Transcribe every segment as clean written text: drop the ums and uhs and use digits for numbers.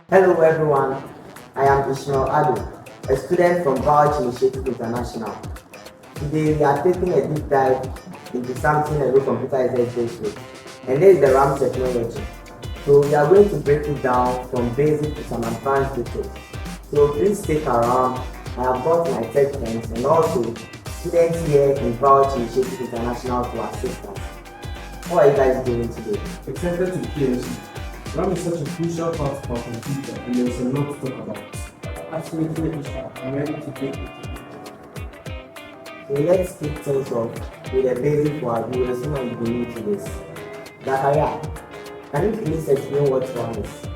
Hello everyone, I am Ishmael, a student from Vouch Initiative International. Today we are taking a deep dive into something every computer is exposed to, and this is the RAM technology. So we are going to break it down from basic to some advanced details. So please stick around. I have brought my tech friends and also students here in Vouch Initiative International to assist us. How are you guys doing today? Excited to hear you. RAM is such a crucial part of our computer and there is a lot to talk about. Absolutely, Ishmael. I'm ready to take it. So let's kick things off with a basic for our viewers who might be new to this. Zacharia, can you please explain what RAM is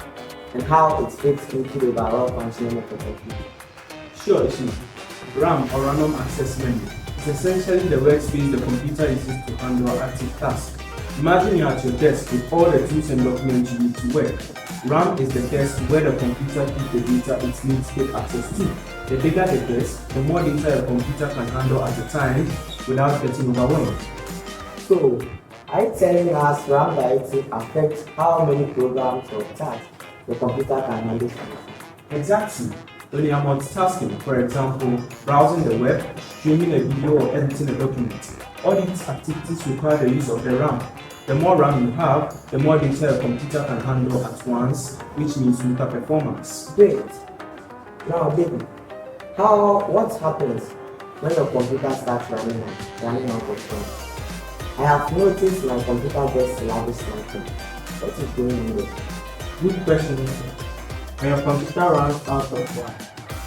and how it fits into the overall functioning of the computer? Sure, Ishmael. RAM or random access memory is essentially the workspace the computer uses to handle active tasks. Imagine you're at your desk with all the tools and documents you need to work. RAM is the desk where the computer keeps the data it needs to get access to. The bigger the desk, the more data your computer can handle at a time without getting overwhelmed. So, are you telling us RAM directly affects how many programs or tasks the computer can handle? Exactly. When you are multitasking, for example, browsing the web, streaming a video or editing a document, all these activities require the use of the RAM. The more RAM you have, the more data your computer can handle at once, which means smoother performance. Great. Now, David, what happens when your computer starts running out of RAM? I have noticed my computer gets sluggish something. What is going on there? Good question, Ishmael. When your computer runs out of RAM,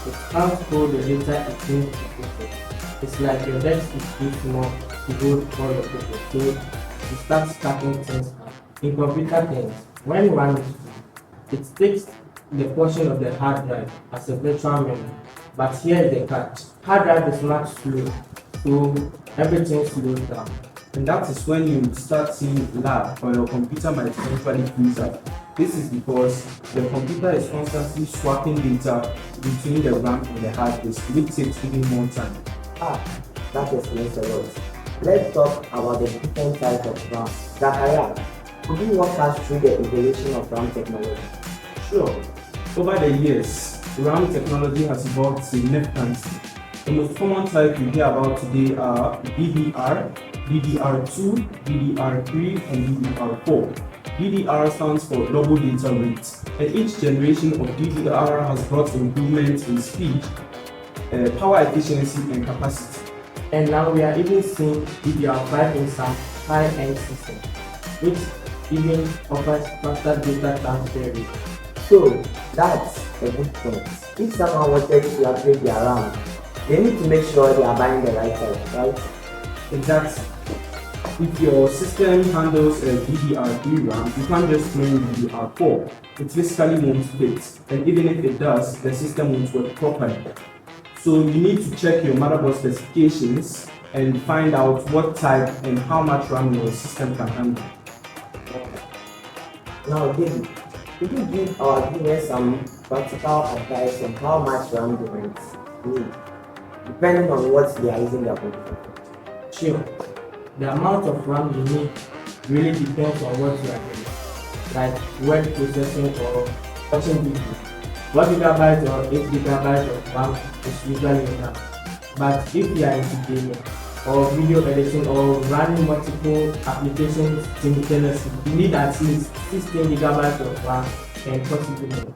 it can't hold the data it needs to process. It's like your desk is too small to hold all your data, so you start stacking things up. In computer terms, when RAM is full, it takes the portion of the hard drive as a virtual memory. But here is the catch. Hard drive is much slow, so everything slows down. And that is when you start seeing lag or your computer might eventually freeze up. This is because the computer is constantly swapping data between the RAM and the hard disk, which takes even more time. That explains a lot. Let's talk about the different types of RAM. Zacharia, could you walk us through the evolution of RAM technology? Sure. Over the years, RAM technology has evolved significantly. The most common type you hear about today are DDR, DDR2, DDR3, and DDR4. DDR stands for double data rate, and each generation of DDR has brought improvements in speed, power efficiency, and capacity. And now we are even seeing DDR5 in some high-end systems, which even offers faster data transfer rate. So, that's a good point. If someone wanted to upgrade their RAM, they need to make sure they are buying the right type, right? Exactly. If your system handles a DDR3 RAM, you can't just throw in DDR4. It physically won't fit, and even if it does, the system won't work properly. So you need to check your motherboard specifications and find out what type and how much RAM your system can handle. Now, David, could you give our viewers some practical advice on how much RAM they might need, depending on what they are using their computer for? Sure, the amount of RAM you need really depends on what you are doing, like word processing or watching video. 1 GB or 8 GB of RAM is usually enough. But if you are into gaming or video editing or running multiple applications simultaneously, you need at least 16 GB of RAM and possibly more.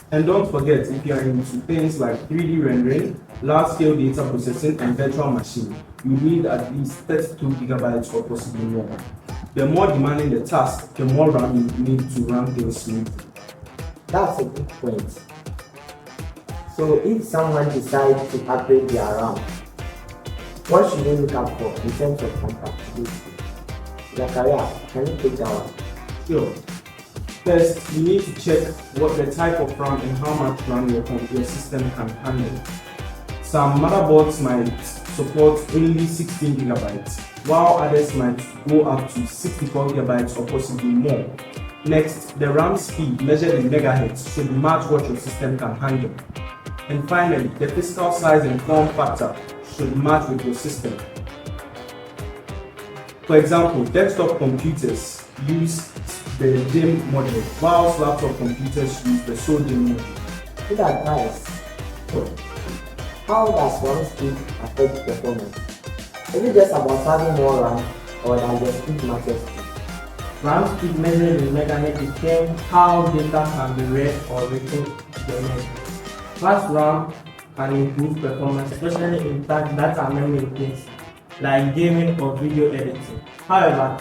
And don't forget, if you are into things like 3D rendering, large-scale data processing, and virtual machine, you need at least 32 GB or possibly more. The more demanding the task, the more RAM you need to run things smoothly. That's a good point. So if someone decides to upgrade their RAM, what should they look out for in terms of compatibility? Zacharia, can you take that one? Sure. First, you need to check what the type of RAM and how much RAM your system can handle. Some motherboards might support only 16 GB, while others might go up to 64 GB or possibly more. Next, the RAM speed measured in megahertz should match what your system can handle. And finally, the physical size and form factor should match with your system. For example, desktop computers use the DIMM model, whilst laptop computers use the SO-DIMM model. Good advice. How does RAM speed affect performance? Is it just about having more RAM or does the speed matter? RAM speed measured in megahertz determines how data can be read or written to the memory. Fast RAM can improve performance, especially in data memory things like gaming or video editing. However,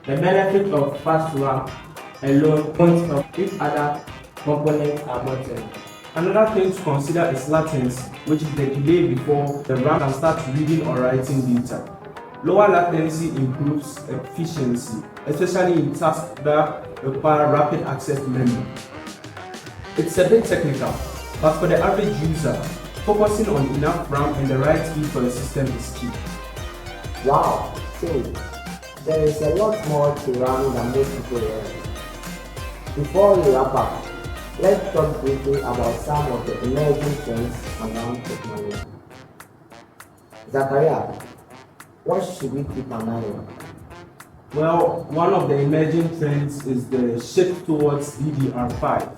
the benefit of fast RAM alone won't help if other components are bottlenecked. Another thing to consider is latency, which is the delay before the RAM can start reading or writing data. Lower latency improves efficiency, especially in tasks that require rapid access to memory. It's a bit technical, but for the average user, focusing on enough RAM and the right speed for the system is key. Wow, so there is a lot more to RAM than most people realize. Before we wrap up, let's talk briefly about some of the emerging trends around technology. Zacharia, what should we keep an eye on? Well, one of the emerging trends is the shift towards DDR5.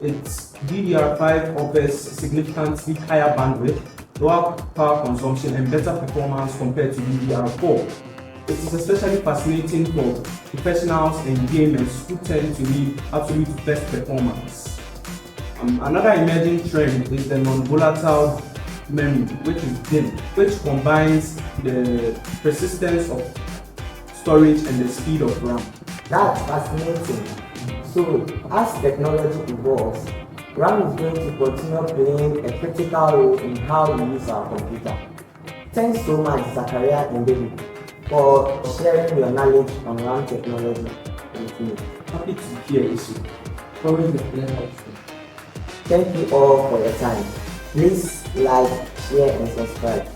DDR5 offers significantly higher bandwidth, lower power consumption, and better performance compared to DDR4. It is especially fascinating for professionals and gamers who tend to need absolute best performance. Another emerging trend is the non-volatile memory, which is DIMM, which combines the persistence of storage and the speed of RAM. That's fascinating. So, as technology evolves, RAM is going to continue playing a critical role in how we use our computer. Thanks so much, Zacharia and David, for sharing your knowledge on RAM technology with me. Happy to hear issue. Always a pleasure. Thank you all for your time. Please like, share and subscribe.